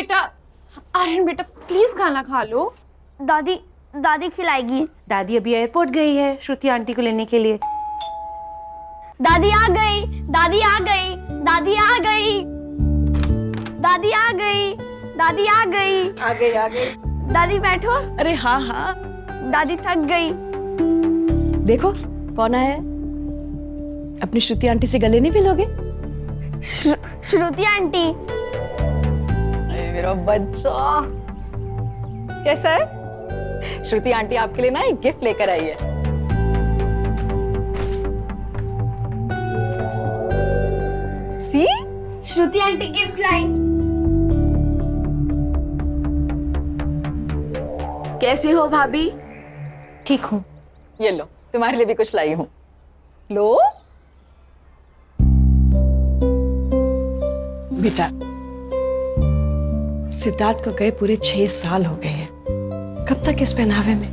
बेटा, आर्यन बेटा प्लीज खाना खा लो। दादी दादी खिलाएगी। दादी अभी एयरपोर्ट गई है श्रुति आंटी को लेने के लिए। दादी आ गई, दादी आ गई, दादी आ गई, दादी आ गई, दादी आ गई। आ गई। दादी बैठो। अरे हाँ हाँ, दादी थक गई। देखो कौन आया है। अपनी श्रुति आंटी से गले नहीं मिलोगे? श्रुति आंटी। अरे मेरा बच्चा कैसा है? श्रुति आंटी आपके लिए ना एक गिफ्ट लेकर आई है। सी, श्रुति आंटी गिफ्ट लाई। कैसी हो भाभी? ठीक हूँ। ये लो, तुम्हारे लिए भी कुछ लाई हूँ। लो बेटा, सिद्धार्थ को गए पूरे 6 साल हो गए हैं। कब तक इस पहनावे में?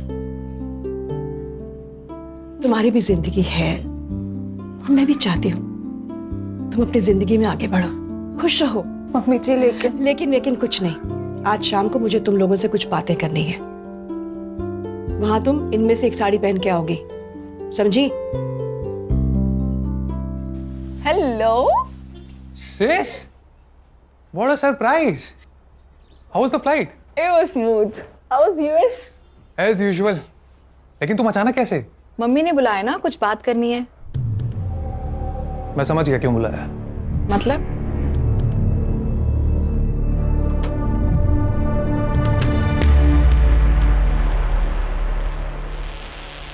तुम्हारी भी जिंदगी है, मैं भी चाहती हूँ तुम अपनी जिंदगी में आगे बढ़ो, खुश रहो। मम्मी जी लेकिन कुछ नहीं। आज शाम को मुझे तुम लोगों से कुछ बातें करनी है। वहां तुम इनमें से एक साड़ी पहन के आओगी, समझी? Hello Sis, what a surprise! How was the flight? It was smooth. How was US? As usual. लेकिन तुम अचानक कैसे? मम्मी ने बुलाया ना, कुछ बात करनी है। मैं समझ गया क्यों बुलाया। मतलब?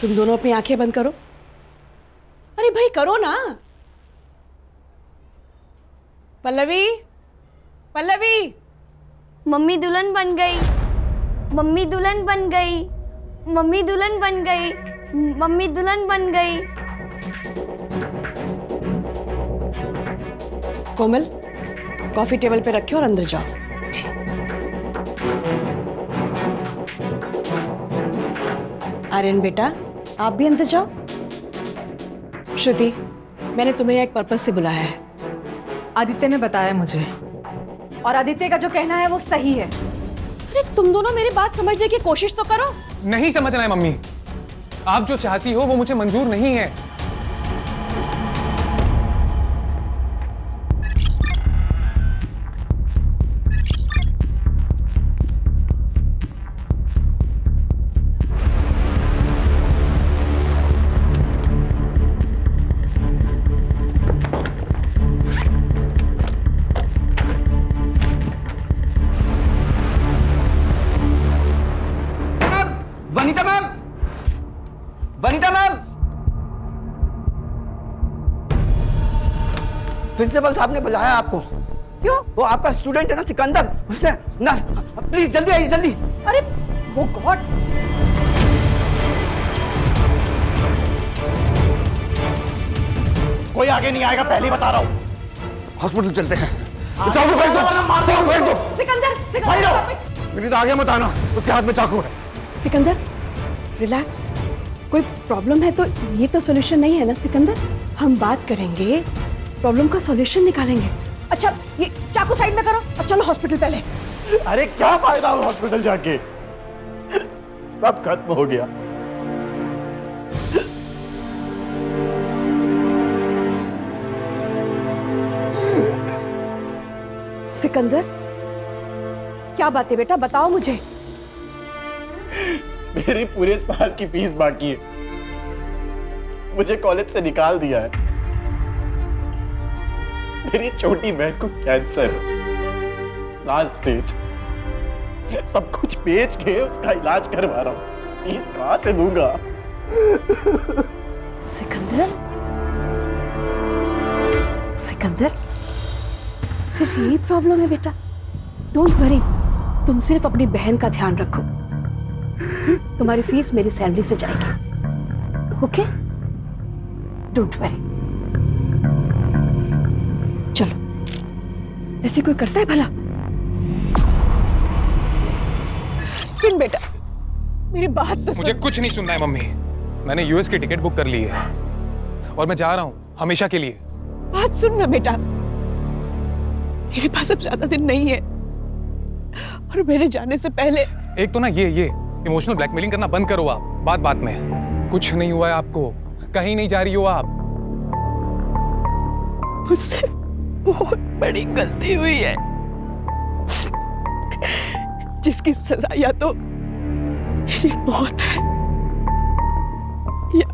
तुम दोनों अपनी आंखें बंद करो। अरे भाई करो ना। पल्लवी, पल्लवी। मम्मी दुल्हन बन गई, मम्मी दुल्हन बन गई, मम्मी दुल्हन बन गई, मम्मी दुल्हन बन गई। कोमल, कॉफी टेबल पे रखे और अंदर जाओ। आर्यन बेटा, आप भी अंदर जाओ। श्रुति, मैंने तुम्हें एक पर्पस से बुलाया है। आदित्य ने बताया मुझे, और आदित्य का जो कहना है वो सही है। अरे तुम दोनों मेरी बात समझने की कोशिश तो करो। नहीं समझना है मम्मी। आप जो चाहती हो वो मुझे मंजूर नहीं है। वनीता मैम, प्रिंसिपल साहब ने बुलाया आपको। क्यों? वो आपका स्टूडेंट है ना सिकंदर, उसने ना, प्लीज जल्दी आइए जल्दी। अरे वो गॉड। कोई आगे नहीं आएगा, पहले ही बता रहा हूँ। हॉस्पिटल चलते हैं। चाकू फेंक दो, चाकू फेंक दो। सिकंदर, मेरी तो आगे मत आना, उसके हाथ में चाकू है। सिकंदर, रिलैक्स। कोई प्रॉब्लम है तो ये तो सॉल्यूशन नहीं है ना सिकंदर। हम बात करेंगे, प्रॉब्लम का सॉल्यूशन निकालेंगे। अच्छा ये चाकू साइड में करो और चलो हॉस्पिटल पहले। अरे क्या फायदा हो हॉस्पिटल जाके, सब खत्म हो गया। सिकंदर, क्या बात है बेटा, बताओ मुझे। मेरी पूरे साल की फीस बाकी है, मुझे कॉलेज से निकाल दिया है। मेरी छोटी बहन को कैंसर है, लास्ट स्टेज। सब कुछ बेच के उसका इलाज करवा रहा हूँ, फीस कहां से दूंगा? सिकंदर, सिकंदर, सिर्फ यही प्रॉब्लम है बेटा। डोंट वरी, तुम सिर्फ अपनी बहन का ध्यान रखो। तुम्हारी फीस मेरी सैलरी से जाएगी, ओके? Don't worry. चलो, ऐसे कोई करता है भला? सुन बेटा, मेरी बात तो मुझे सुन। कुछ नहीं सुनना है मम्मी। मैंने यूएस की टिकट बुक कर ली है और मैं जा रहा हूँ हमेशा के लिए। बात सुन ना बेटा, मेरे पास अब ज्यादा दिन नहीं है। और मेरे जाने से पहले। एक तो ना ये इमोशनल ब्लैकमेलिंग करना बंद करो आप, बात में। कुछ नहीं हुआ है आपको, कहीं नहीं जा रही हो आप। मुझसे बहुत बड़ी गलती हुई है, जिसकी सजा या तो मेरी मौत है या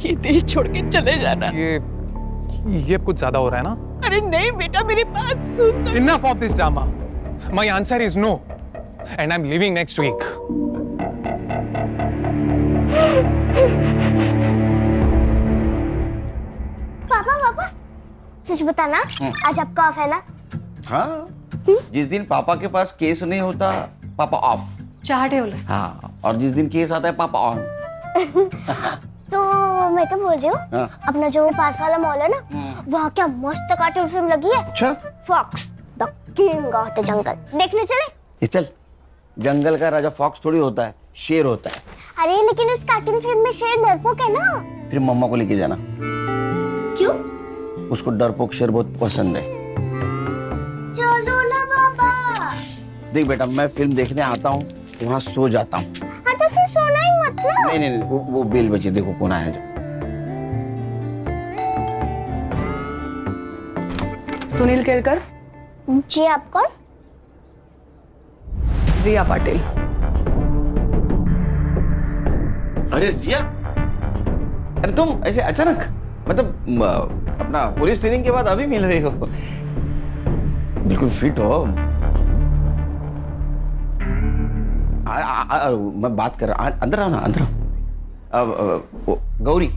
ये देश छोड़ के चले जाना। ये कुछ ज्यादा हो रहा है ना? अरे नहीं बेटा, मेरी बात सुन तो। Enough of this drama. My answer is no, and I'm leaving next week. पापा सच बताना, आज आपका ऑफ है ना? हाँ, जिस दिन पापा के पास केस नहीं होता पापा ऑफ। चाहते हो ले। हाँ, और जिस दिन केस आता है पापा ऑन। तो मैं क्या बोल रही हूँ, हाँ। अपना जो पास वाला मॉल है ना, वहाँ क्या मस्त कार्टून फिल्म लगी है। अच्छा, fox the king of the jungle, देखने चले? ये चल। जंगल का राजा फॉक्स थोड़ी होता है, शेर होता है। अरे लेकिन इस कार्टून फिल्म में शेर डरपोक है ना। फिर मम्मा को लेके जाना, क्यों? उसको डरपोक शेर बहुत पसंद है। चलो ना बाबा। देख बेटा, मैं फिल्म देखने आता हूँ, वहाँ सो जाता हूँ। हाँ तो फिर सोना ही मत ना। नहीं, वो बेल बची, देखो कौन आया जो। सुनील केलकर। जी, आप कौन? रिया पाटिल। अरे रिया, अरे तुम ऐसे अचानक, मतलब अपना पुलिस ट्रेनिंग के बाद अभी मिल रही हो? बिल्कुल फिट हो। मैं बात कर रहा, अंदर आओ ना, अंदर आओ। गौरी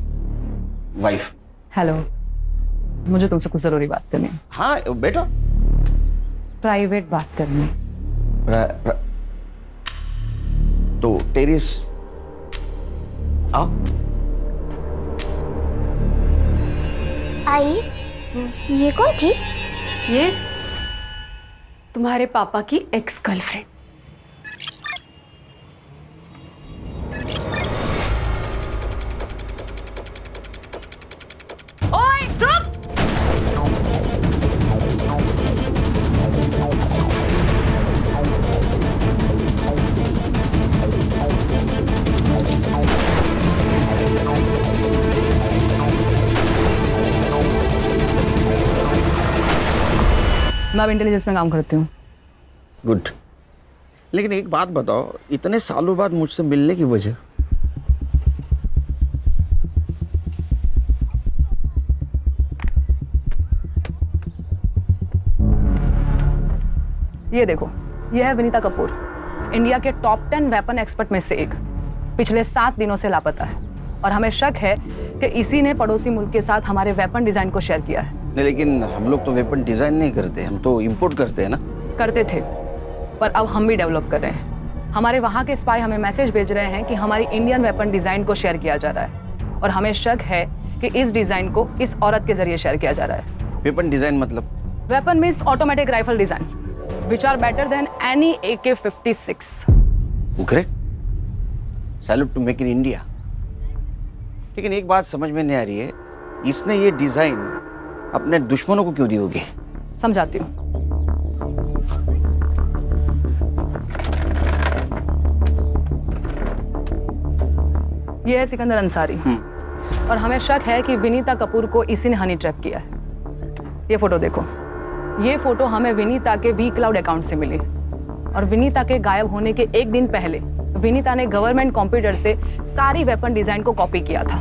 वाइफ। हेलो, मुझे तुमसे कुछ जरूरी बात करनी है। हाँ बैठो। प्राइवेट बात करनी। तो टेरिस आओ। आई, ये कौन थी? ये तुम्हारे पापा की एक्स गर्लफ्रेंड। ओए रुक! मैं अब इंटेलिजेंस में काम करती हूँ। गुड। लेकिन एक बात बताओ, इतने सालों बाद मुझसे मिलने की वजह? ये देखो, ये है विनीता कपूर, इंडिया के टॉप 10 वेपन एक्सपर्ट में से एक। पिछले 7 दिनों से लापता है और हमें शक है कि इसी ने पड़ोसी मुल्क के साथ हमारे वेपन डिजाइन को शेयर किया है। नहीं, लेकिन हम लोग तो वेपन डिजाइन नहीं करते, हम तो इंपोर्ट करते हैं ना। करते थे, पर अब हम भी डेवलप कर रहे हैं। हमारे वहाँ के स्पाई हमें मैसेज भेज रहे हैं कि हमारी इंडियन वेपन डिजाइन को शेयर किया जा रहा है और हमें शक है कि इस डिजाइन को इस औरत के जरिए शेयर किया जा रहा है। वेपन डिजाइन मतलब? Weapon means automatic rifle design which are better than any AK-56. Great, salute to make in India. लेकिन एक बात समझ में नहीं आ रही है, इसने ये डिजाइन अपने दुश्मनों को क्यों दी होगी? समझाती हूँ। ये है सिकंदर अंसारी और हमें शक है कि विनीता कपूर को इसी ने हनी ट्रैप किया है। ये फोटो देखो, ये फोटो हमें विनीता के वी क्लाउड अकाउंट से मिली और विनीता के गायब होने के एक दिन पहले विनीता ने गवर्नमेंट कंप्यूटर से सारी वेपन डिजाइन को कॉपी किया था।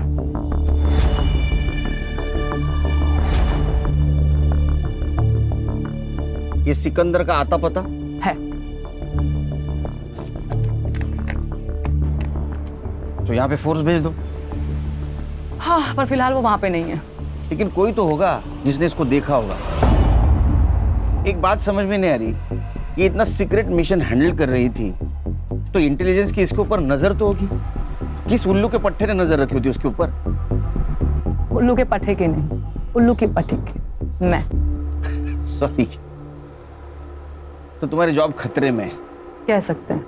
ये सिकंदर का आता पता है। तो यहाँ पे फोर्स भेज दो। हाँ, पर फिलहाल वो वहां पे नहीं है। लेकिन कोई तो होगा जिसने इसको देखा होगा। एक बात समझ में नहीं आ रही, ये इतना सीक्रेट मिशन हैंडल कर रही थी तो इंटेलिजेंस की इसके ऊपर नजर तो होगी। किस उल्लू के पट्टे ने नजर रखी होती उसके ऊपर? उल्लू के पट्टे की नहीं, उल्लू की पट्टी की मैं। सॉरी। तो तुम्हारी जॉब खतरे में है? कह सकते हैं।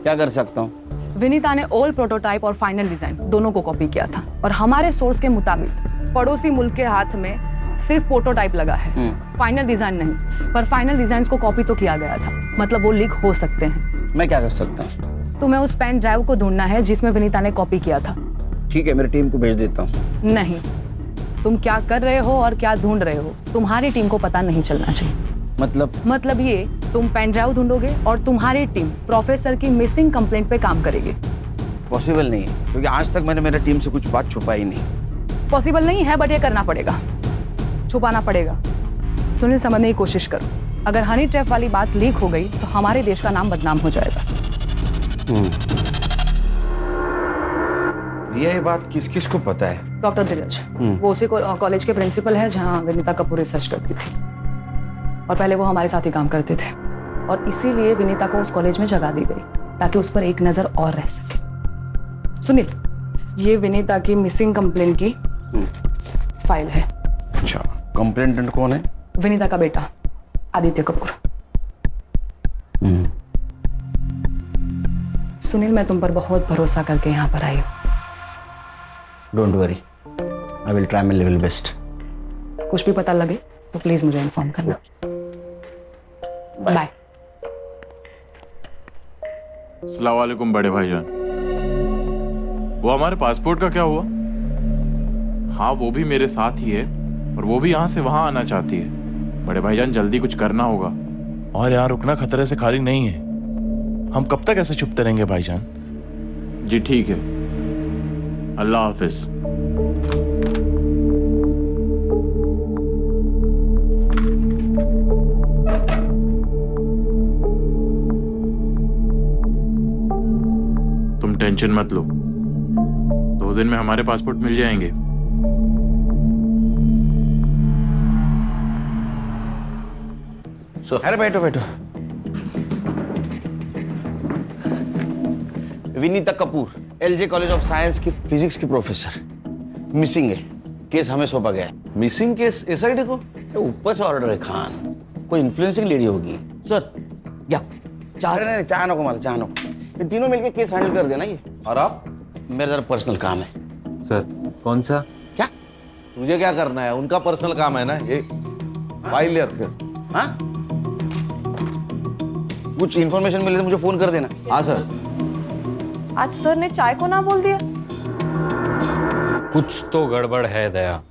क्या कर सकता हूँ? विनीता ने ओल्ड प्रोटोटाइप और फाइनल डिजाइन दोनों को कॉपी किया था और हमारे सोर्स के मुताबिक पड़ोसी मुल्क के हाथ में सिर्फ प्रोटोटाइप लगा है फाइनल डिजाइन नहीं, पर फाइनल डिजाइन को कॉपी तो किया गया था, मतलब वो लीक हो सकते हैं। मैं क्या कर सकता हूँ? तुम्हें उस पेन ड्राइव को ढूंढना है जिसमें विनीता ने कॉपी किया था। ठीक है, मेरी टीम को भेज देता हूँ। नहीं, तुम क्या कर रहे हो और क्या ढूंढ रहे हो तुम्हारी टीम को पता नहीं चलना चाहिए। मतलब ये, तुम पेन ड्राइव ढूंढोगे और तुम्हारी टीम प्रोफेसर की मिसिंग कंप्लेंट पे काम करेगी। पॉसिबल नहीं है, क्योंकि आज तक मैंने मेरी टीम से कुछ बात छुपाई नहीं। पॉसिबल नहीं है, बट ये करना पड़ेगा, छुपाना पड़ेगा। सुनील, समझने की कोशिश करो। अगर हनी ट्रैप वाली बात लीक हो गई तो हमारे देश का नाम बदनाम हो जाएगा। ये बात किस किस को पता है? डॉक्टर धीरज, वो उसी कॉलेज के प्रिंसिपल है जहाँ विनीता कपूर रिसर्च करती थी, और पहले वो हमारे साथ ही काम करते थे, और इसीलिए विनीता को उस कॉलेज में जगह दी गई ताकि उस पर एक नजर और रह सके। सुनील, ये विनीता की मिसिंग कंप्लेंट की फाइल है। अच्छा, कंप्लेंटेंट कौन है? विनीता का बेटा आदित्य कपूर। सुनील, मैं तुम पर बहुत भरोसा करके यहाँ पर आई हूँ। Don't worry, I will try my level best. कुछ भी पता लगे तो प्लीज मुझे इन्फॉर्म करना। बाय। अस्सलाम वालेकुम बड़े भाईजान। वो हमारे पासपोर्ट का क्या हुआ? हाँ, वो भी मेरे साथ ही है, और वो भी यहाँ से वहाँ आना चाहती है। बड़े भाईजान, जल्दी कुछ करना होगा। और यहाँ रुकना खतरे से खाली नहीं है। हम कब तक ऐसे चुपते रहेंगे भाईजान? जी ठीक है, अल्लाह हाफिज। तुम टेंशन मत लो, 2 दिन में हमारे पासपोर्ट मिल जाएंगे। अरे बैठो बैठो। Vinita Kapoor, LJ college of science की फिजिक्स की प्रोफेसर, मिसिंग है। केस हमें सौंपा गया है। मिसिंग केस एसआईडी को? ऊपर से ऑर्डर है खान, कोई इन्फ्लुएंसिंग लेडी होगी। सर, या चाह नहीं, चाह नको माला, चाह नको। ये तीनों मिलके केस हैंडल कर देना ये। और आप? मेरा जरा पर्सनल काम है। सर, कौन सा? क्या? तुझे क्या करना है? उनका पर्सनल काम है ना ये। फाइल ले रखे। हाँ? कुछ इन्फॉर्मेशन मिले तो मुझे फोन कर देना। हाँ सर। आज सर ने चाय को ना बोल दिया। कुछ तो गड़बड़ है दया।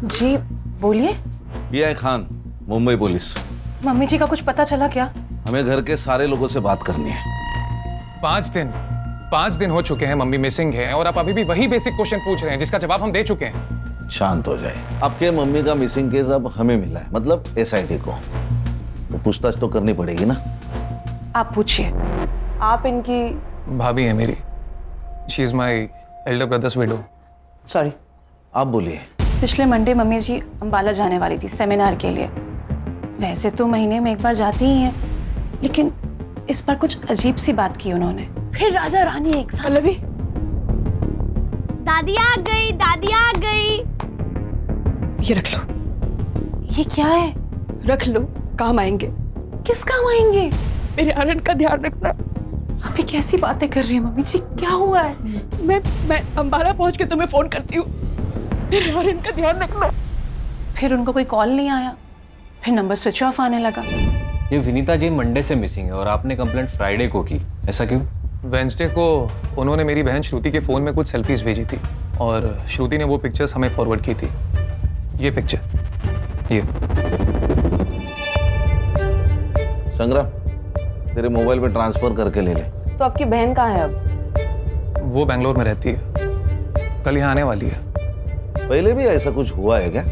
जी बोलिए। ये है खान, मुंबई पुलिस। मम्मी जी का कुछ पता चला क्या? हमें घर के सारे लोगों से बात करनी है। 5 दिन हो चुके हैं मम्मी मिसिंग है, और आप अभी भी वही बेसिक क्वेश्चन पूछ रहे हैं जिसका जवाब हम दे चुके हैं। शांत हो जाए। आपके मम्मी का मिसिंग केस अब हमें मिला है, मतलब एसआईटी को, तो पूछताछ तो करनी पड़ेगी ना। आप पूछिए। आप इनकी भाभी है मेरी। She is my elder brothers window. Sorry. आप बोलिए। पिछले मंडे मम्मी जी अंबाला जाने वाली थी सेमिनार के लिए। वैसे तो महीने में एक बार जाती ही हैं, लेकिन इस बार कुछ अजीब सी बात की उन्होंने। फिर राजा रानी एक साथ। दादी आ गई, दादी आ गई। ये रख लो। ये क्या है? रख लो, काम आएंगे। किस काम आएंगे? मेरे आर्यन का ध्यान रखना। आप ये कैसी बातें कर रही हैं मम्मी जी? क्या हुआ है? मैं अंबाला पहुंच के तुम्हें फोन करती हूँ। मेरे आर्यन का ध्यान रखना। फिर उनको कोई कॉल नहीं आया, फिर नंबर स्विच ऑफ आने लगा। ये विनीता जी मंडे से मिसिंग है और आपने कंप्लेंट फ्राइडे को की, ऐसा क्यों? वेंसडे को उन्होंने मेरी बहन श्रुति के फ़ोन में कुछ सेल्फीज भेजी थी, और श्रुति ने वो पिक्चर्स हमें फॉरवर्ड की थी। ये पिक्चर, ये। संग्राम, तेरे मोबाइल पे ट्रांसफर करके ले ले। तो आपकी बहन कहाँ है अब? वो बेंगलोर में रहती है, कल यहाँ आने वाली है। पहले भी ऐसा कुछ हुआ है क्या?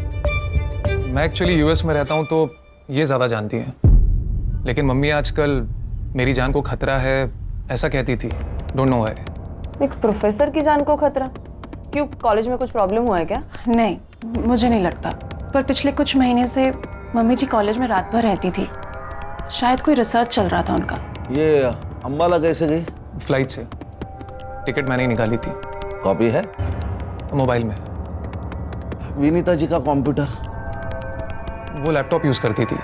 मैं एक्चुअली यूएस में रहता हूँ तो ये ज़्यादा जानती हैं, लेकिन मम्मी आजकल मेरी जान को खतरा है ऐसा कहती थी। Don't know why. एक प्रोफेसर की जान को खतरा? क्यों, कॉलेज में कुछ प्रॉब्लम हुआ है क्या? नहीं, मुझे नहीं लगता। पर पिछले कुछ महीने से मम्मी जी कॉलेज में रात भर रहती थी। शायद कोई रिसर्च चल रहा था उनका। ये अंबाला कैसे गई? फ्लाइट से। टिकट मैंने ही निकाली थी। कॉपी है? मोबाइल में। विनीता जी का कंप्यूटर? वो लैपटॉप यूज़ करती थी,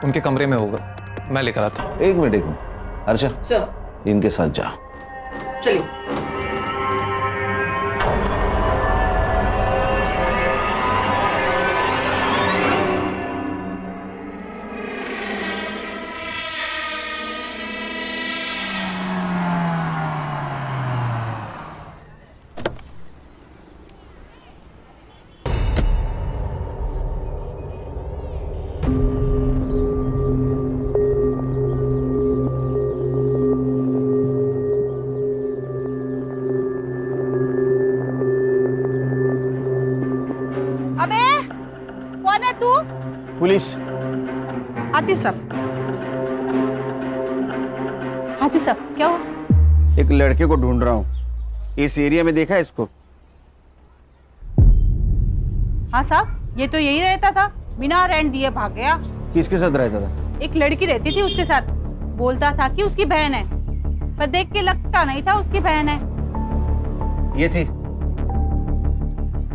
उनके कमरे में होगा, मैं लेकर आता हूँ। एक मिनट हर्षा, सर इनके साथ जा। चलिए। अबे कौन है तू? पुलिस। आतिफ साहब। आतिफ साहब क्या हुआ? एक लड़के को ढूंढ रहा हूँ, इस एरिया में देखा है इसको? हाँ साहब, ये तो यही रहता था, बिना रेंट दिए भाग गया। किसके साथ रहता था? एक लड़की रहती थी उसके साथ, बोलता था कि उसकी बहन है, पर देख के लगता नहीं था उसकी बहन है। ये थी?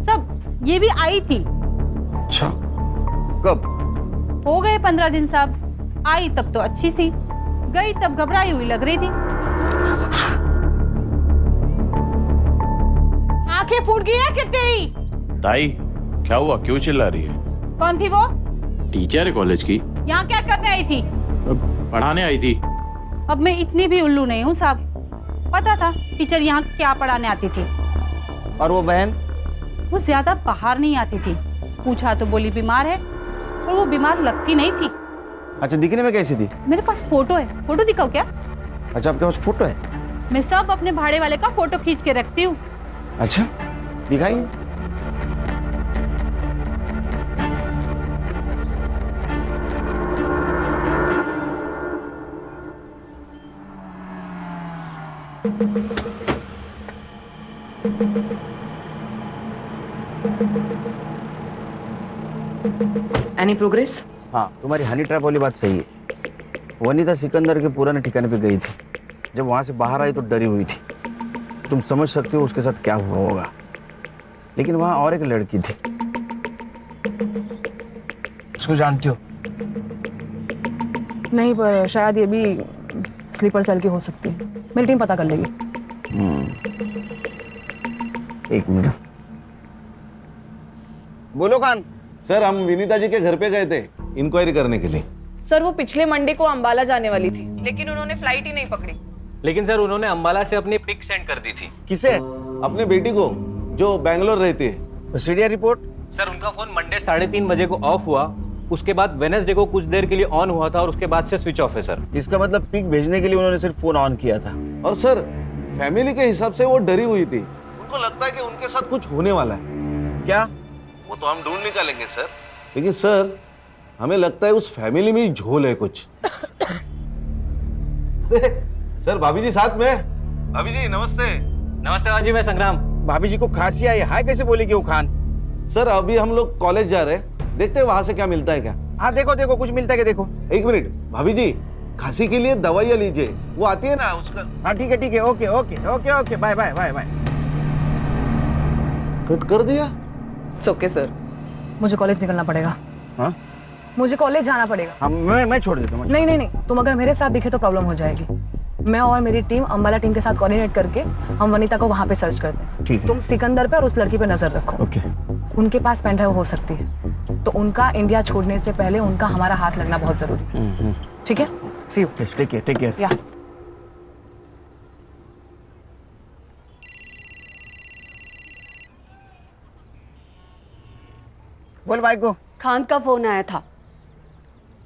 सब ये भी आई थी। अच्छा, कब? हो गए 15 दिन साहब। आई तब तो अच्छी थी, गई तब घबराई हुई लग रही थी। आंखें फूट गई है क्या तेरी? ताई क्या हुआ, क्यों चिल्ला रही है? कौन थी वो? टीचर है कॉलेज की। यहाँ क्या करने आई थी? पढ़ाने आई थी। अब मैं इतनी भी उल्लू नहीं हूँ साहब, पता था टीचर यहाँ क्या पढ़ाने आती थी। और वो बहन? वो ज्यादा बाहर नहीं आती थी, पूछा तो बोली बीमार है, और वो बीमार लगती नहीं थी। अच्छा, दिखने में कैसी थी? मेरे पास फोटो है, फोटो दिखाओ क्या? अच्छा, आपके पास फोटो है? मैं सब अपने भाड़े वाले का फोटो खींच के रखती हूँ। अच्छा, दिखाइए। Any progress? हाँ, तुम्हारी हनी ट्रैप वाली बात सही है। वनीता सिकंदर के पुराने ठिकाने पे गई थी, जब वहां से बाहर आई तो डरी हुई थी। तुम समझ सकते हो उसके साथ क्या हुआ होगा। लेकिन वहां और एक लड़की थी, उसको जानती हो? नहीं, पर शायद ये भी स्लीपर सेल की हो सकती है। मेरी टीम पता कर लेगी। एक मिनट। बोलो खान। सर, हम विनीता जी के घर पे गए थे इंक्वायरी करने के लिए। सर वो पिछले मंडे को अंबाला जाने वाली थी, लेकिन उन्होंने फ्लाइट ही नहीं पकड़ी। लेकिन सर उन्होंने अंबाला से अपनी पिक सेंड कर दी थी। किसे? अपने बेटी को, जो बैंगलोर रहती है। CDR report? सर उनका फोन मंडे 3:30 बजे को ऑफ हुआ, उसके बाद वेडनेसडे को कुछ देर के लिए ऑन हुआ था और उसके बाद से स्विच ऑफ है सर। इसका मतलब पिक भेजने के लिए उन्होंने सिर्फ फोन ऑन किया था। और सर, फैमिली के हिसाब से वो डरी हुई थी, उनको लगता है कि उनके साथ कुछ होने वाला है। क्या? वो तो हम ढूंढ निकालेंगे सर, लेकिन सर हमें लगता है उस फैमिली में ही झोल है कुछ। सर, भाभी जी साथ में। भाभी जी नमस्ते। नमस्ते भाजी, मैं संग्राम। भाभी जी को खांसी आई, हाय कैसे बोलेगी वो खान? सर, अभी हम लोग कॉलेज जा रहे हैं, देखते हैं वहां से क्या मिलता है क्या। हाँ देखो देखो, कुछ मिलता है क्या देखो। एक मिनट भाभी जी, खांसी के लिए दवाइयाँ लीजिए, वो आती है ना उसका। हाँ ठीक है, okay okay okay okay, bye bye bye bye. Cut कर दिया? ओके सर, मुझे कॉलेज निकलना पड़ेगा। हाँ? मुझे कॉलेज जाना पड़ेगा। हाँ, मैं छोड़ देता हूँ। नहीं नहीं नहीं, तुम अगर मेरे साथ दिखे तो प्रॉब्लम हो जाएगी। मैं और मेरी टीम अंबाला टीम के साथ कोऑर्डिनेट करके हम वनीता को वहां पे सर्च करते हैं। ठीक है। तुम सिकंदर पे और उस लड़की पे नजर रखो। ओके। उनके पास पेन ड्राइव हो सकती है, तो उनका इंडिया छोड़ने से पहले उनका हमारा हाथ लगना बहुत जरूरी है। ठीक है, सी यू। Take care. या बोल भाई को। खान का फोन आया था,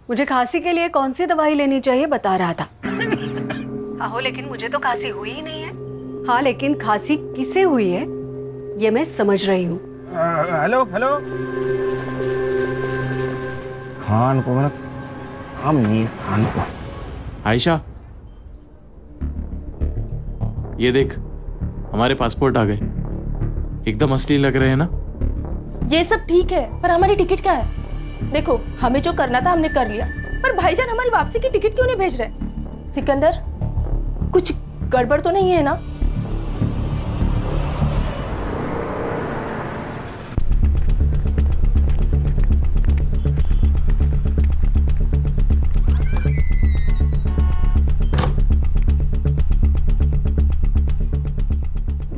मुझे खांसी के लिए कौन सी दवाई लेनी चाहिए बता रहा था। आहो, लेकिन मुझे तो खांसी हुई ही नहीं है। हाँ, लेकिन खांसी किसे हुई है ये मैं समझ रही हूँ। Hello hello. खान को मेरा काम नहीं है। खान को। आयशा, ये देख, हमारे पासपोर्ट आ गए, एकदम असली लग रहे हैं ना। ये सब ठीक है, पर हमारी टिकट क्या है? देखो, हमें जो करना था हमने कर लिया, पर भाईजान हमारी वापसी की टिकट क्यों नहीं भेज रहे? सिकंदर, कुछ गड़बड़ तो नहीं है ना?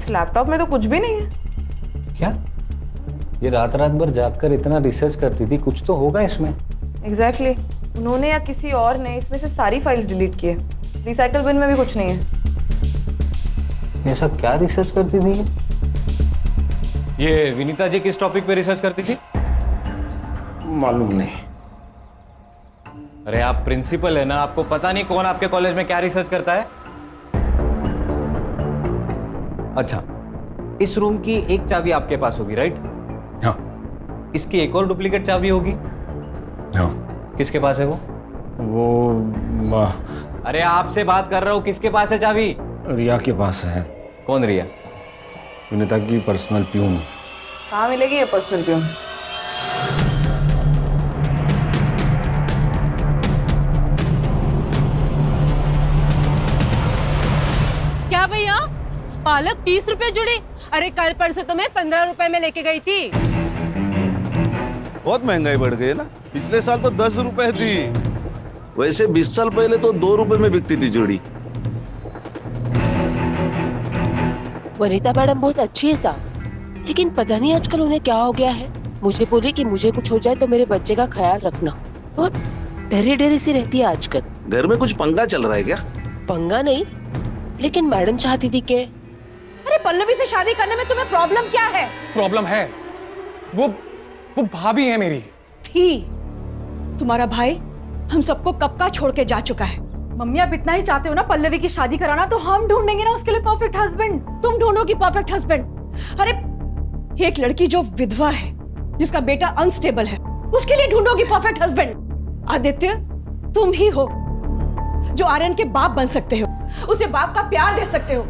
इस लैपटॉप में तो कुछ भी नहीं है। क्या? ये रात रात भर जागकर इतना रिसर्च करती थी, कुछ तो होगा इसमें। एग्जैक्टली उन्होंने या किसी और ने इसमें से सारी फाइल्स डिलीट किए। रिसाइकल बिन में भी कुछ नहीं है। ऐसा क्या रिसर्च करती थी ये विनीता जी किस टॉपिक पे रिसर्च करती थी? मालूम नहीं। अरे आप प्रिंसिपल है ना, आपको पता नहीं कौन आपके कॉलेज में क्या रिसर्च करता है? अच्छा, इस रूम की एक चाबी आपके पास होगी, राइट? हाँ। इसकी एक और डुप्लीकेट चाबी होगी। हाँ। किसके पास है वो? अरे आपसे बात कर रहा हूँ, किसके पास है चाबी? रिया के पास है। कौन रिया? विनीता की पर्सनल प्यून। कहाँ मिलेगी ये पर्सनल प्यून? क्या भैया, पालक 30 रुपए जुड़ी? अरे कल परसों तो मैं 15 रुपए में लेके गई थी। बहुत महंगाई बढ़ गई है ना, पिछले साल तो 10 रुपए थी। वैसे 20 साल पहले तो 2 रुपए में बिकती थी जोड़ी। वनीता मैडम बहुत अच्छी है साहब, लेकिन पता नहीं आजकल उन्हें क्या हो गया है। मुझे बोली कि मुझे कुछ हो जाए तो मेरे बच्चे का ख्याल रखना, और डरी डरी सी रहती है आजकल। घर में कुछ पंगा चल रहा है क्या? पंगा नहीं, लेकिन मैडम चाहती थी कि अरे पल्लवी से शादी करने में तुम्हें प्रॉब्लम क्या है? प्रॉब्लम है, वो भाभी है मेरी। थी। तुम्हारा भाई हम सबको कब का छोड़ के जा चुका है। मम्मी आप इतना ही चाहते हो ना पल्लवी की शादी कराना, तो हम ढूंढेंगे ना उसके लिए परफेक्ट हस्बैंड। तुम ढूंढोगी परफेक्ट हस्बैंड? अरे एक लड़की जो विधवा है, जिसका बेटा अनस्टेबल है, उसके लिए ढूंढोगी परफेक्ट हस्बैंड? आदित्य, तुम ही हो जो आर्यन के बाप बन सकते हो, उसे बाप का प्यार दे सकते हो।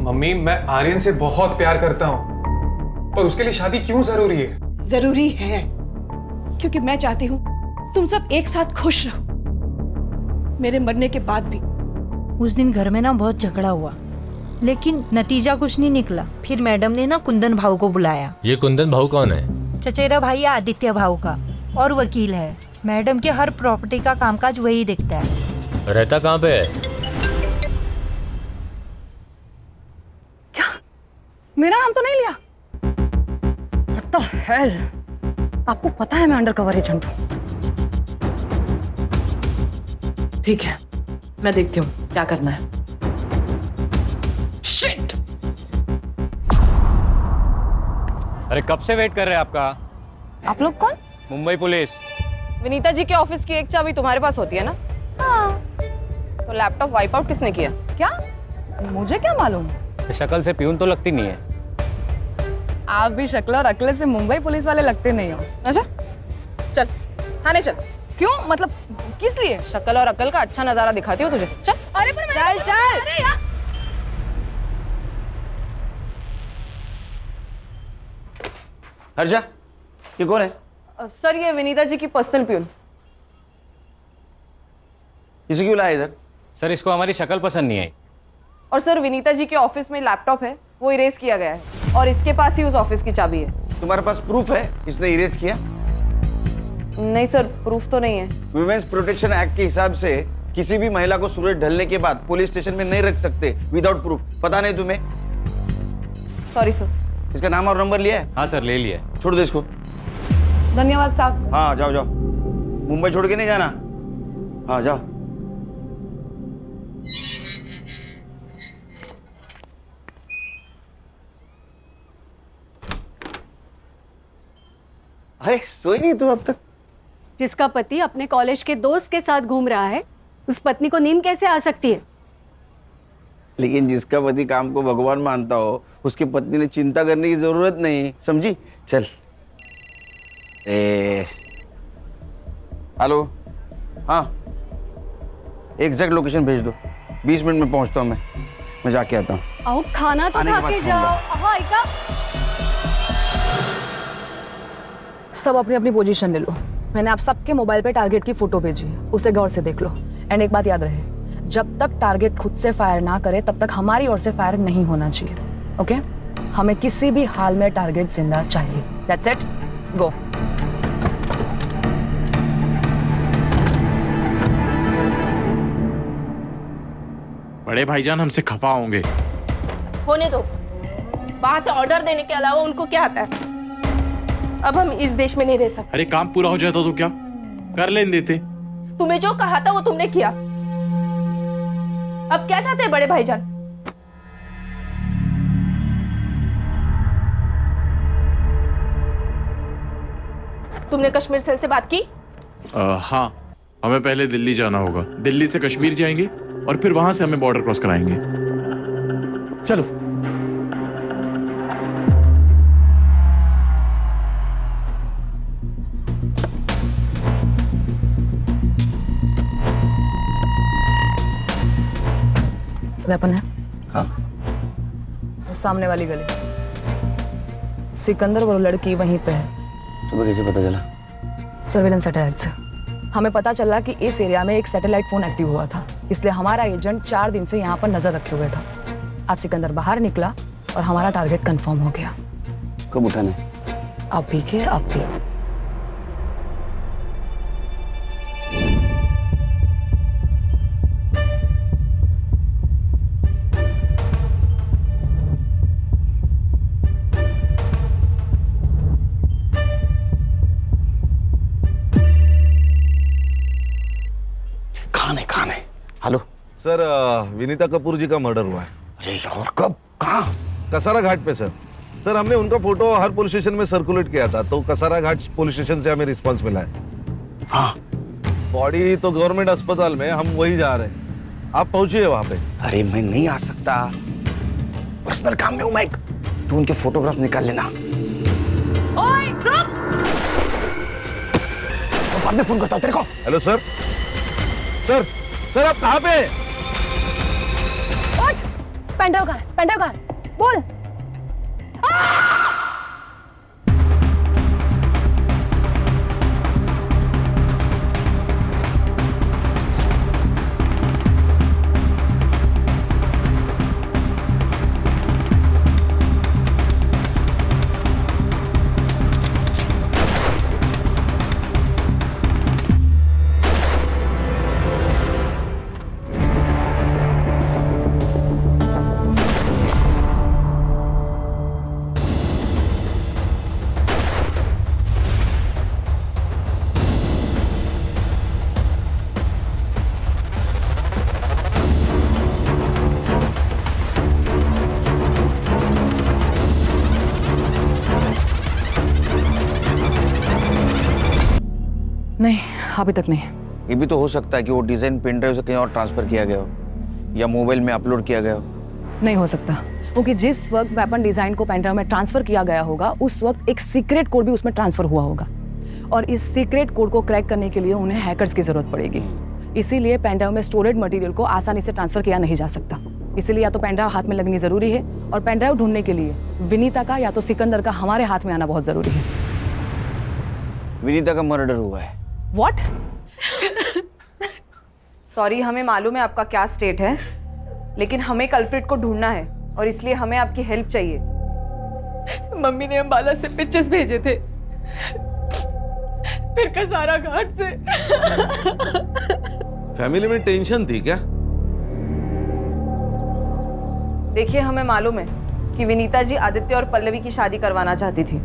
मम्मी, मैं आर्यन से बहुत प्यार करता हूँ, पर उसके लिए शादी क्यों जरूरी है? जरूरी है क्योंकि मैं चाहती हूँ तुम सब एक साथ खुश रहो, मेरे मरने के बाद भी। उस दिन घर में ना बहुत झगड़ा हुआ, लेकिन नतीजा कुछ नहीं निकला। फिर मैडम ने ना कुंदन भाऊ को बुलाया। ये कुंदन भाऊ कौन है? चचेरा भाई है आदित्य भाऊ का, और वकील है। मैडम के हर प्रॉपर्टी का कामकाज वही देखता है। रहता कहाँ पे है? क्या? मेरा नाम तो नहीं लिया? What the hell? आपको पता है मैं अंडर कवर एजेंट हूँ। ठीक है, मैं देखती हूँ क्या करना है। Shit! अरे कब से वेट कर रहे हैं आपका? आप लोग कौन? मुंबई पुलिस। विनीता जी के ऑफिस की एक चाबी तुम्हारे पास होती है ना? हाँ। तो लैपटॉप वाइप आउट किसने किया? क्या? मुझे क्या मालूम? शक्ल से प्यून तो लगती नहीं है। आप भी शक्ल और अकल से मुंबई पुलिस वाले लगते नहीं हो। अच्छा, चल थाने चल। क्यों? मतलब किस लिए? शक्ल और अकल का अच्छा नजारा दिखाती हो तुझे। चल। अरे पर चल चल। अरे यार। हर्षा, ये कौन है? सर ये विनीता जी की पर्सनल प्यून। इसे क्यों लाया इधर? सर इसको हमारी शक्ल पसंद नहीं आई। और सर विनीता जी के ऑफिस में लैपटॉप है, वो इरेज किया गया है, और इसके पास ही उस ऑफिस की चाबी है। तुम्हारे पास प्रूफ है इसने इरेज किया? नहीं सर, प्रूफ तो नहीं है। वुमेन्स प्रोटेक्शन एक्ट के हिसाब से किसी भी महिला को सूरज ढलने के बाद पुलिस स्टेशन में नहीं रख सकते विदाउट प्रूफ। पता नहीं तुम्हें? Sorry sir. इसका नाम और नंबर लिया है? हाँ सर, ले लिया। छोड़ दो इसको। धन्यवाद साहब। हाँ जाओ जाओ, मुंबई छोड़ के नहीं जाना। हाँ जाओ। अरे सोई नहीं तुम अब तक? जिसका पति अपने कॉलेज के दोस्त के साथ घूम रहा है, उस पत्नी को नींद कैसे आ सकती है? लेकिन जिसका पति काम को भगवान मानता हो, उसकी पत्नी ने चिंता करने की जरूरत नहीं, समझी? चल। हेलो, हाँ एग्जैक्ट लोकेशन भेज दो। 20 मिनट में पहुंचता हूँ मैं जाके आता हूँ। आओ खाना तो आने के खा बाद के जाओ। हाँ इका। सब अपनी अपनी पोजीशन ले लो। मैंने आप सबके मोबाइल पे टारगेट की फोटो भेजी है, उसे गौर से देख लो। एंड एक बात याद रहे, जब तक टारगेट खुद से फायर ना करे तब तक हमारी ओर से फायर नहीं होना चाहिए। ओके? हमें किसी भी हाल में टारगेट जिंदा चाहिए। दैट्स इट, गो। बड़े भाईजान हमसे खफा होंगे। होने दो, वहां से ऑर्डर देने के अलावा उनको क्या आता है? अब हम इस देश में नहीं रह सकते। अरे काम पूरा हो जाता तो क्या कर लेने देते। तुम्हें जो कहा था वो तुमने किया। अब क्या चाहते हैं बड़े भाईजान? तुमने कश्मीर सेल से बात की? हाँ, हमें पहले दिल्ली जाना होगा। दिल्ली से कश्मीर जाएंगे और फिर वहां से हमें बॉर्डर क्रॉस कराएंगे। चलो। वेपन है? हाँ। वो सामने वाली गली। सिकंदर वो लड़की वहीं पे है। तुम्हें कैसे पता चला? सर्वेलेंस सैटेलाइट से हमें पता चला कि इस एरिया में एक सैटेलाइट फोन एक्टिव हुआ था, इसलिए हमारा एजेंट 4 दिन से यहाँ पर नजर रखे हुए था। आज सिकंदर बाहर निकला और हमारा टारगेट कंफर्म हो गया। कब उठाने? आप भी के आप भी। खाने हेलो सर, विनीता कपूर जी का मर्डर हुआ है। अरे यार, कब? कहाँ? कसारा घाट पे सर। सर, हमने उनका फोटो हर पुलिस स्टेशन में सर्कुलेट किया था, तो कसारा घाट पुलिस स्टेशन से हमें रिस्पांस मिला है। हाँ। बॉडी तो गवर्नमेंट अस्पताल में, हम वही जा रहे हैं। आप पहुंचिए वहां पे। अरे मैं नहीं आ सकता, पर्सनल काम में हूँ मैं। तू उनके फोटोग्राफ निकाल लेना। ओए रुक! बाद में फोन करता हूँ तेरे को। Hello sir. सर सर, आप कहाँ पे? पेंड्राइव कहाँ है? पेंड्राइव कहाँ है? बोल। नहीं, अभी तक नहीं। ये भी तो हो सकता है कि वो डिजाइन पेन ड्राइव से कहीं और ट्रांसफर किया गया हो या मोबाइल में अपलोड किया गया हो। नहीं हो सकता, क्योंकि जिस वक्त वेपन डिजाइन को पेनड्राइव में ट्रांसफर किया गया होगा उस वक्त एक सीक्रेट कोड भी उसमें ट्रांसफर हुआ होगा, और इस सीक्रेट कोड को क्रैक करने के लिए उन्हें हैकर्स की जरूरत पड़ेगी। इसीलिए पेनड्राइव में स्टोरेज मटेरियल को आसानी से ट्रांसफर किया नहीं जा सकता। इसीलिए या तो पेनड्राइव हाथ में लगनी जरूरी है, और पेनड्राइव ढूंढने के लिए विनीता का या तो सिकंदर का हमारे हाथ में आना बहुत जरूरी है। विनीता का मर्डर हुआ है। व्हाट? सॉरी, हमें मालूम है आपका क्या स्टेट है, लेकिन हमें कल्प्रिट को ढूंढना है और इसलिए हमें आपकी हेल्प चाहिए। मम्मी ने अंबाला से पिक्चर्स भेजे थे, फिर कसारा घाट से। फैमिली में टेंशन थी क्या? देखिए, हमें मालूम है कि विनीता जी आदित्य और पल्लवी की शादी करवाना चाहती थी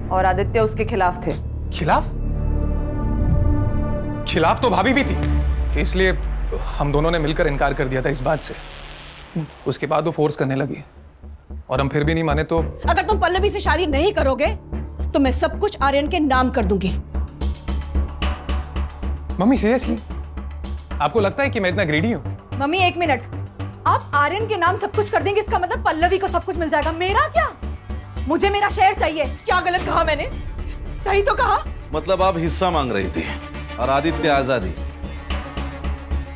और आदित्य उसके खिलाफ थे। खिलाफ? खिलाफ तो भाभी भी थी, इसलिए हम दोनों ने मिलकर इनकार कर दिया था इस बात से। उसके बाद वो फोर्स करने लगी और हम फिर भी नहीं माने। तो अगर तुम पल्लवी से शादी नहीं करोगे तो मैं सब कुछ आर्यन के नाम कर दूंगी। मम्मी सीरियसली आपको लगता है कि मैं इतना ग्रीडी हूँ? मम्मी एक मिनट, आप आर्यन के नाम सब कुछ कर देंगे, इसका मतलब पल्लवी को सब कुछ मिल जाएगा। मेरा क्या? मुझे मेरा शेयर चाहिए। क्या गलत कहा मैंने? सही तो कहा। मतलब आप हिस्सा मांग रही थी और आदित्य आजादी।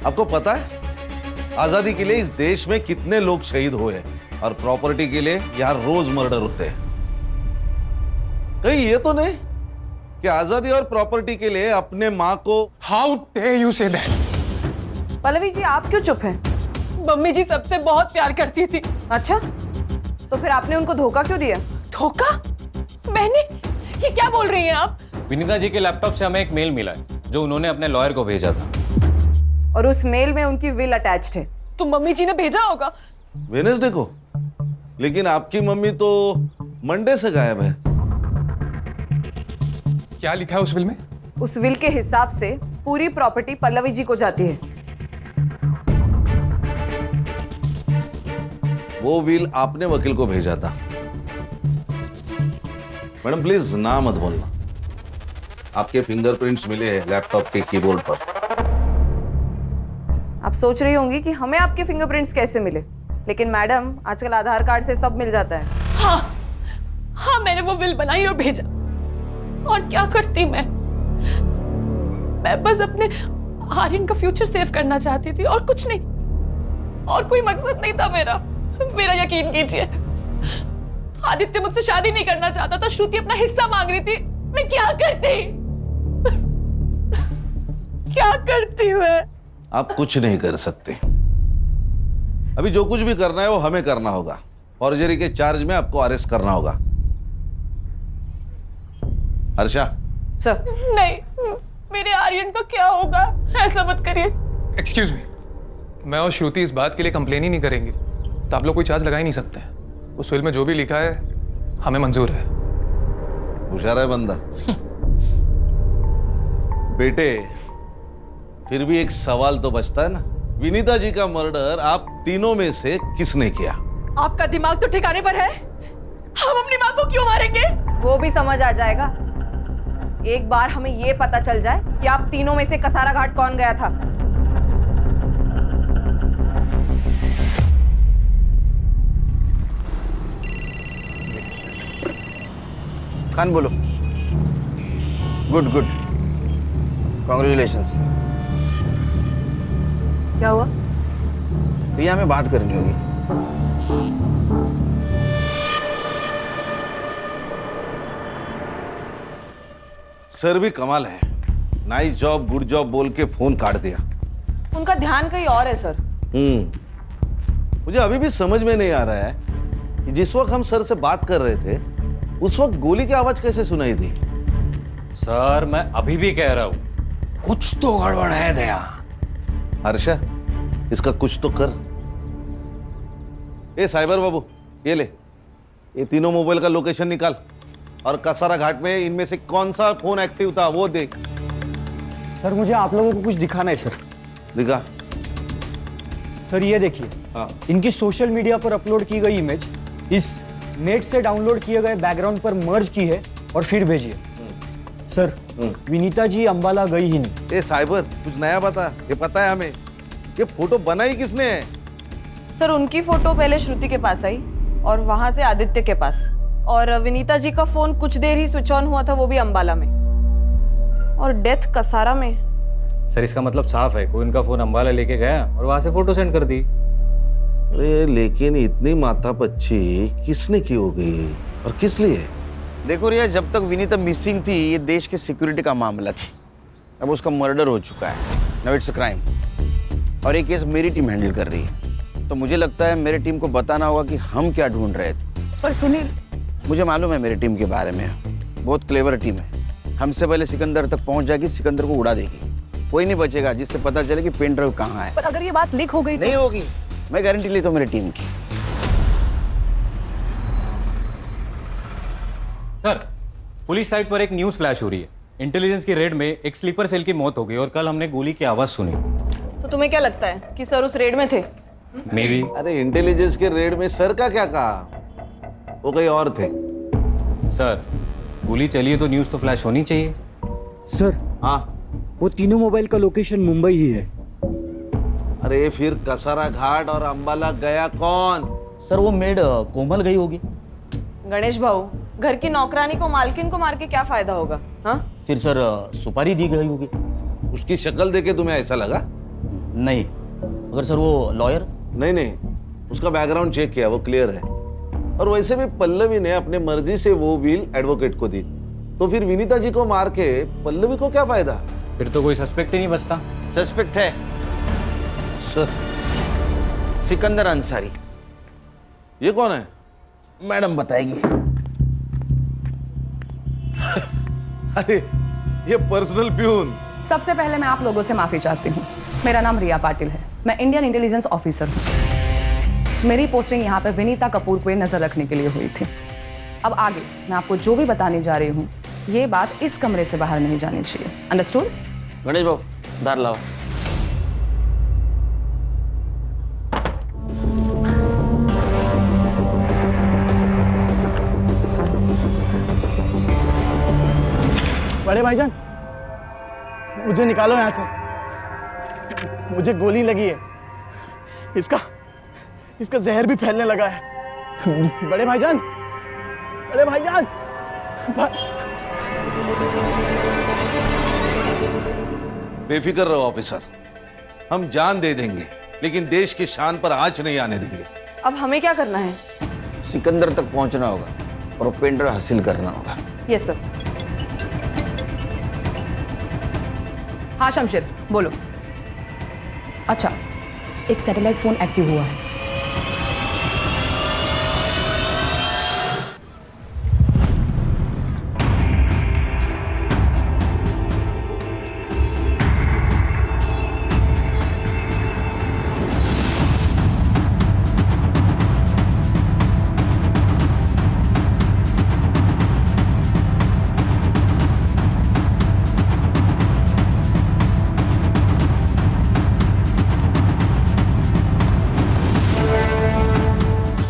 आपको पता है आजादी के लिए इस देश में कितने लोग शहीद हुए, और प्रॉपर्टी के लिए यहाँ रोज मर्डर होते हैं। कहीं ये तो नहीं कि आजादी और प्रॉपर्टी के लिए अपने माँ को। How dare you say that? Pallavi ji, आप क्यों चुप हैं? मम्मी जी सबसे बहुत प्यार करती थी। अच्छा, तो फिर आपने उनको धोखा क्यों दिया? धोखा? मैंने? ये क्या बोल रही हैं आप? विनीता जी के लैपटॉप से हमें एक मेल मिला है जो उन्होंने अपने लॉयर को भेजा था, और उस मेल में उनकी विल अटैच्ड है। तो मम्मी जी ने भेजा होगा। वेडनेसडे को लेकिन आपकी मम्मी तो मंडे से गायब है। क्या लिखा है उस विल में? उस विल के हिसाब से पूरी प्रॉपर्टी पल्लवी जी को जाती है। वो विल आपने वकील को भेजा था। मैडम प्लीज ना मत बोलना। आपके फिंगरप्रिंट्स मिले हैं लैपटॉप के कीबोर्ड पर। आप सोच रही होंगी कि हमें आपके फिंगरप्रिंट्स कैसे मिले, लेकिन मैडम आजकल आधार कार्ड से सब मिल जाता है। हाँ मैंने वो विल बनाई और भेजा। और क्या करती मैं बस अपने आर्यन का फ्यूचर सेव करना चाहती थी और कुछ नहीं, और कोई मकसद नहीं था मेरा। मेरा यकीन कीजिए, आदित्य मुझसे शादी नहीं करना चाहता था, श्रुति अपना हिस्सा मांग रही थी। मैं क्या करती क्या करती मैं? आप कुछ नहीं कर सकते। अभी जो कुछ भी करना है वो हमें करना होगा। फॉर्जरी के चार्ज में आपको अरेस्ट करना होगा। हर्षा। सर। नहीं, मेरे आर्यन का क्या होगा? ऐसा मत करिए। एक्सक्यूज मी, मैं और श्रुति इस बात के लिए कंप्लेन ही नहीं करेंगे तो आप लोग कोई चार्ज लगा ही नहीं सकते। उस विल में जो भी लिखा है हमें मंजूर है। होशियार है बंदा। बेटे, फिर भी एक सवाल तो बचता है ना, विनीता जी का मर्डर आप तीनों में से किसने किया? आपका दिमाग तो ठिकाने पर है? हम अपनी माँ को क्यों मारेंगे? वो भी समझ आ जाएगा एक बार हमें ये पता चल जाए कि आप तीनों में से कसारा घाट कौन गया था। खान बोलो। Good good, congratulations. क्या हुआ? प्रिया में बात करनी होगी। सर भी कमाल है, नाइस जॉब गुड जॉब बोल के फोन काट दिया। उनका ध्यान कहीं और है सर। मुझे अभी भी समझ में नहीं आ रहा है कि जिस वक्त हम सर से बात कर रहे थे उस वक्त गोली की आवाज कैसे सुनाई दी? सर मैं अभी भी कह रहा हूं कुछ तो गड़बड़ है दया। हर्षा, इसका कुछ तो कर। ए साइबर बाबू, ये ले, ये तीनों मोबाइल का लोकेशन निकाल और कसारा घाट में इनमें से कौन सा फोन एक्टिव था वो देख। सर मुझे आप लोगों को कुछ दिखाना है सर। दिखा। सर ये देखिए, इनकी सोशल मीडिया पर अपलोड की गई इमेज इस नेट से डाउनलोड किए गए बैकग्राउंड पर मर्ज की है और फिर भेजिए। सर विनीता जी अंबाला गई ही नहीं। ए साइबर, कुछ नया बता। ये पता है हमें, ये फोटो बनाई किसने है? सर उनकी फोटो पहले श्रुति के पास आई और वहां से आदित्य के पास, और विनीता जी का फोन कुछ देर ही स्विच ऑन हुआ था, वो भी अंबाला में, और डेथ कसारा में। सर इसका मतलब साफ है, कोई उनका फोन अंबाला लेके गया और वहां से फोटो सेंड कर दी। अरे लेकिन इतनी माथापच्ची किसने की होगी और किस लिए? देखो रिया, जब तक विनीता मिसिंग थी ये देश के सिक्योरिटी का मामला थी। अब उसका मर्डर हो चुका है, नाउ इट्स अ क्राइम, और ये केस मेरी टीम हैंडल कर रही है। तो मुझे लगता है मेरी टीम को बताना होगा कि हम क्या ढूंढ रहे थे। पर सुनील, मुझे मालूम है मेरी टीम के बारे में, बहुत क्लेवर टीम है। हमसे पहले सिकंदर तक पहुंच जाएगी, सिकंदर को उड़ा देगी। कोई नहीं बचेगा जिससे पता चले कि पेन ड्राइव कहाँ है। पर अगर ये बात लीक हो गई नहीं होगी, मैं गारंटी लेता हूँ मेरी टीम की। सर पुलिस साइट पर एक न्यूज फ्लैश हो रही है। इंटेलिजेंस की रेड में एक स्लीपर सेल की मौत हो गई और कल हमने गोली की आवाज सुनी। तो तुम्हें क्या लगता है कि सर उस रेड में थे? May be. अरे इंटेलिजेंस के रेड में सर का क्या कहा, वो कहीं और थे। सर गोली चली है तो न्यूज तो फ्लैश होनी चाहिए। सर हाँ, वो तीनों मोबाइल का लोकेशन मुंबई ही है। अरे फिर कसारा घाट और अंबाला गया कौन? सर वो मेड कोमल गई होगी। गणेश भाऊ, घर की नौकरानी को मालकिन को मार के क्या फायदा होगा? हाँ, फिर सर सुपारी दी गई होगी। उसकी शक्ल देके तुम्हें ऐसा लगा? नहीं, अगर सर वो लॉयर? नहीं, उसका बैकग्राउंड चेक किया, वो क्लियर है। और वैसे भी पल्लवी ने अपने मर्जी से वो विल एडवोकेट को दी, तो फिर विनीता जी को मार के पल्लवी को क्या फायदा? फिर तो कोई सस्पेक्ट ही नहीं बचता। सस्पेक्ट है सर, सिकंदर अंसारी। ये कौन है? मैडम बताएगी। अरे ये पर्सनल प्यून। सबसे पहले मैं आप लोगों से माफी चाहती हूँ। मेरा नाम रिया पाटिल है, मैं इंडियन इंटेलिजेंस ऑफिसर हूँ। मेरी पोस्टिंग यहाँ पे विनीता कपूर को नजर रखने के लिए हुई थी। अब आगे मैं आपको जो भी बताने जा रही हूँ, ये बात इस कमरे से बाहर नहीं जानी चाहिए। अंडरस्टूड? गणेश बाबू दार लाओ। बड़े भाईजान, मुझे निकालो यहाँ से। मुझे गोली लगी है। इसका जहर भी फैलने लगा है। बड़े भाईजान, बड़े भाईजान। बेफिक्र रहो ऑफिसर, हम जान दे देंगे लेकिन देश की शान पर आंच नहीं आने देंगे। अब हमें क्या करना है? सिकंदर तक पहुंचना होगा और पेंडर हासिल करना होगा। Yes sir. हाँ शमशेर, बोलो। अच्छा, एक सैटेलाइट फोन एक्टिव हुआ है।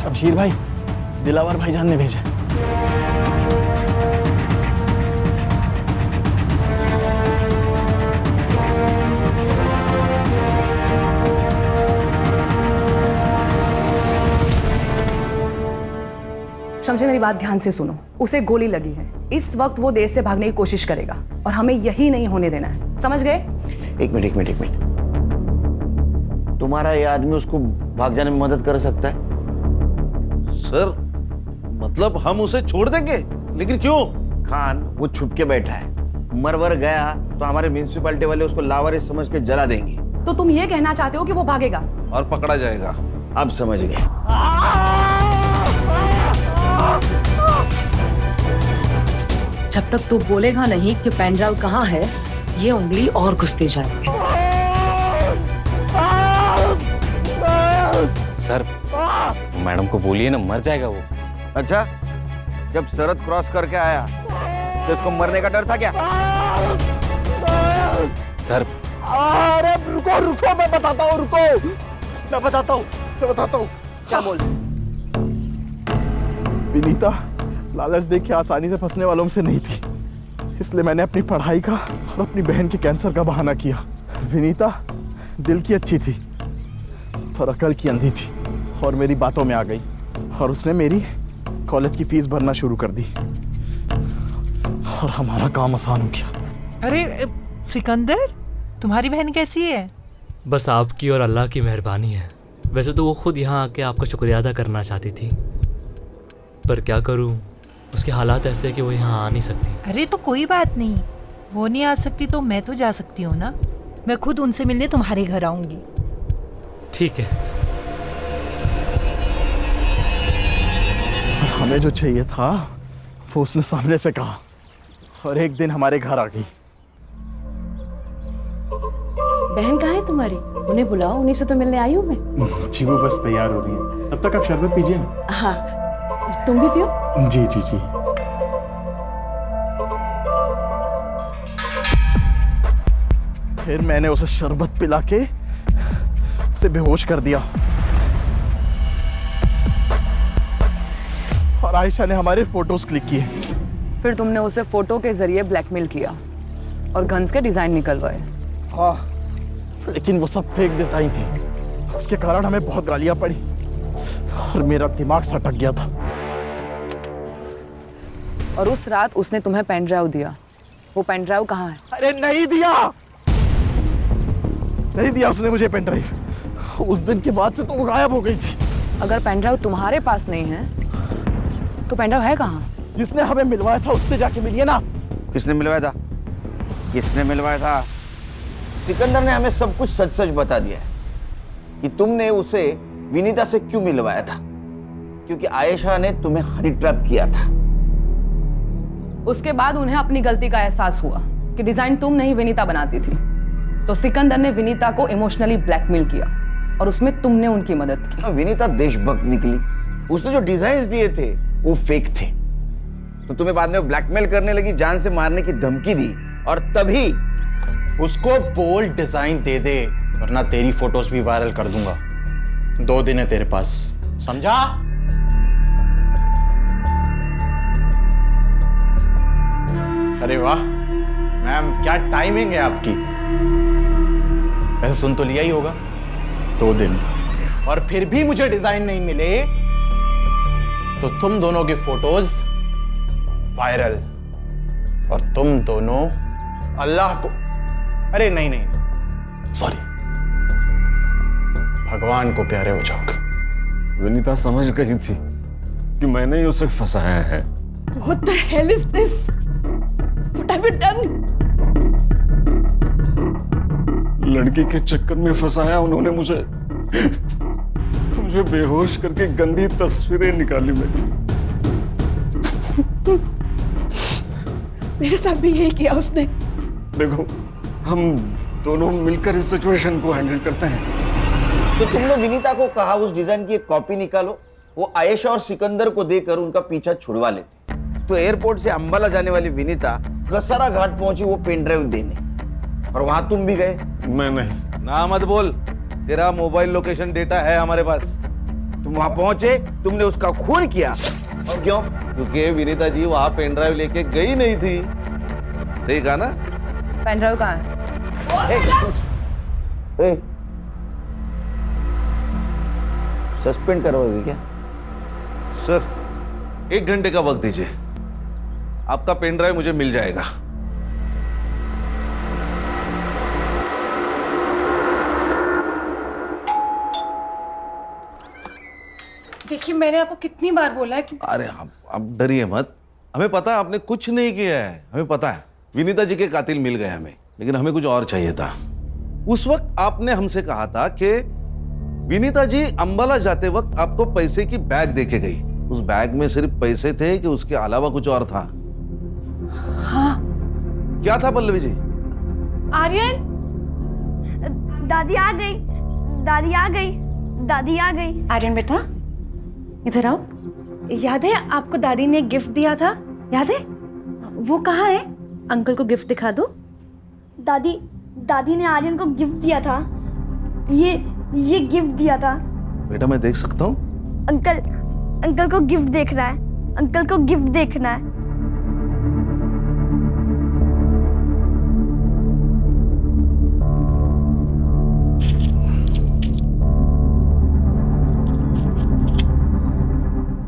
शमशीर भाई, दिलावर भाईजान ने भेजा। शमशेर मेरी बात ध्यान से सुनो, उसे गोली लगी है। इस वक्त वो देश से भागने की कोशिश करेगा और हमें यही नहीं होने देना है, समझ गए? एक मिनट। तुम्हारा ये आदमी उसको भाग जाने में मदद कर सकता है? सर, मतलब हम उसे छोड़ देंगे? लेकिन क्यों? खान वो छुप के बैठा है, मरवर गया तो हमारे म्युनिसिपैलिटी वाले उसको लावारिस समझ के जला देंगे। तो तुम ये कहना चाहते हो कि वो भागेगा और पकड़ा जाएगा? अब समझ गए। जब तक तू बोलेगा नहीं कि पेनड्राइव कहाँ है, ये उंगली और घुसती जाएगी। सर, मैडम को बोलिए ना, मर जाएगा वो। अच्छा, जब सरहद क्रॉस करके आया तो इसको मरने का डर था क्या? सर, अरे रुको, मैं बताता हूँ, मैं बताता हूँ। क्या बोल? विनीता लालच देख के आसानी से फंसने वालों में से नहीं थी, इसलिए मैंने अपनी पढ़ाई का और अपनी बहन के कैंसर का बहाना किया। विनीता दिल की अच्छी थी और अकल की अंधी थी और मेरी बातों में आ गई और उसने मेरी कॉलेज की फीस भरना शुरू कर दी और हमारा काम आसान हो गया। अरे सिकंदर, तुम्हारी बहन कैसी है? बस आपकी और अल्लाह की मेहरबानी है। वैसे तो वो खुद यहाँ आके आपका शुक्रिया अदा करना चाहती थी, पर क्या करूँ, उसके हालात ऐसे हैं कि वो यहाँ आ नहीं सकती। अरे तो कोई बात नहीं, वो नहीं आ सकती तो मैं तो जा सकती हूँ ना। मैं खुद उनसे मिलने तुम्हारे घर आऊंगी। ठीक है। हमें जो चाहिए था वो उसने सामने से कहा और एक दिन हमारे घर आ गई। बहन कहाँ है तुम्हारी? उन्हें बुलाओ, उन्हीं से तो मिलने आई हूँ मैं। जी वो बस तैयार हो रही है, तब तक आप शरबत पीजिए ना। हाँ, तुम भी पियो। जी। फिर मैंने उसे शरबत पिला के उसे बेहोश कर दिया और आयशा ने हमारे फोटोज क्लिक किए। फिर तुमने उसे फोटो के जरिए ब्लैकमेल किया और गन्स के डिजाइन निकलवाए। हाँ, लेकिन वो सब फेक डिजाइन थी। उसके कारण हमें बहुत गालियां पड़ी और मेरा दिमाग सटक गया था। और उस रात उसने तुम्हें पेन ड्राइव दिया। वो पेन ड्राइव कहाँ है? अरे नहीं दिया उसने मुझे पेन ड्राइव। उस दिन के बाद से तो वो गायब हो गई थी। अगर पेन ड्राइव तुम्हारे पास नहीं है तो पेन ड्राइव है कहाँ? जिसने हमें मिलवाया था उससे जाके मिलिए ना। किसने मिलवाया था? सिकंदर ने हमें सब कुछ सच सच बता दिया है कि तुमने उसे विनीता से क्यों मिलवाया था, क्योंकि आयशा ने तुम्हें हनी ट्रैप किया था। उसके बाद उन्हें अपनी गलती का एहसास हुआ कि डिजाइन तुम नहीं विनीता बनाती थी, तो सिकंदर ने विनीता को इमोशनली ब्लैकमेल किया और उसमें तुमने उनकी मदद की। विनीता देशभक्त निकली। उसने जो डिजाइन दिए थे वो फेक थे, तो तुम्हें बाद में ब्लैकमेल करने लगी, जान से मारने की धमकी दी, और तभी उसको बोल्ड डिजाइन दे दे, वरना तेरी फोटोज भी वायरल कर दूंगा। 2 दिन है तेरे पास, समझा? अरे वाह मैम, क्या टाइमिंग है आपकी। वैसे सुन तो लिया ही होगा, 2 दिन, और फिर भी मुझे डिजाइन नहीं मिले तो तुम दोनों की फोटोज वायरल, और तुम दोनों अल्लाह को, अरे नहीं नहीं सॉरी, भगवान को प्यारे हो जाओगे। विनीता समझ गई थी कि मैंने ही उसे फंसाया है। What the hell is this? What have you done? लड़की के चक्कर में फंसाया उन्होंने मुझे बेहोश करके गंदी तस्वीरें निकाली मेरी। मेरे साथ भी यही किया उसने। देखो, हम दोनों मिलकर इस सिचुएशन को हैंडल करते हैं। तो तुमने विनीता को कहा उस डिजाइन की एक कॉपी निकालो, वो आयशा और सिकंदर को देकर उनका पीछा छुड़वा लेते। तो एयरपोर्ट से अंबाला जाने वाली विनीता कसारा घाट पहुंची वो पेन ड्राइव देने, और वहां तुम भी गए। मैं नहीं। ना मत बोल, तेरा मोबाइल लोकेशन डेटा है हमारे पास। तुम वहां पहुंचे, तुमने उसका खून किया, और क्यों? क्योंकि विनीता जी वहां पेन ड्राइव लेके गई नहीं थी। सही कहा ना? पेन ड्राइव कहाँ है? सस्पेंड करवाओगे क्या? सर, 1 घंटे का वक्त दीजिए, आपका पेन ड्राइव मुझे मिल जाएगा। देखिए, मैंने आपको कितनी बार बोला है कि अरे आप डरिए मत, हमें पता है आपने कुछ नहीं किया है। हमें पता है विनीता जी के कातिल मिल गए हमें, लेकिन हमें कुछ और चाहिए था। उस वक्त आपने हमसे कहा था कि विनीता जी अंबाला जाते वक्त आपको पैसे की बैग देके गई। उस बैग में सिर्फ पैसे थे कि उसके अलावा कुछ और था? हाँ। क्या था पल्लवी जी? आर्यन, दादी आ गई, दादी आ गई, दादी आ गई। आर्यन बेटा, इधर आओ। याद है आपको दादी ने गिफ्ट दिया था? याद है? वो कहाँ है? अंकल को गिफ्ट दिखा दो। दादी ने आर्यन को गिफ्ट दिया था। ये गिफ्ट दिया था। बेटा मैं देख सकता हूँ? अंकल को गिफ्ट देखना है, अंकल को गिफ्ट देखना है।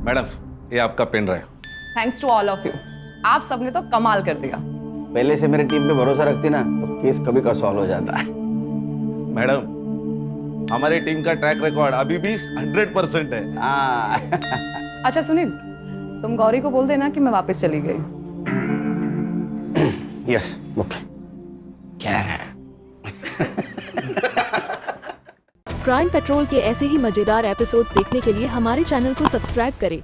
मैडम, ये आपका pen drive. Thanks to all of you, आप सबने तो कमाल कर दिया। पहले से मेरे टीम पे भरोसा रखती ना तो केस कभी का सॉल्व हो जाता है। मैडम, हमारी टीम का ट्रैक रिकॉर्ड अभी भी 100% है। अच्छा सुनील, तुम गौरी को बोल देना कि मैं वापस चली गई। Yes, okay. क्या है? क्राइम पेट्रोल के ऐसे ही मजेदार एपिसोड्स देखने के लिए हमारे चैनल को सब्सक्राइब करें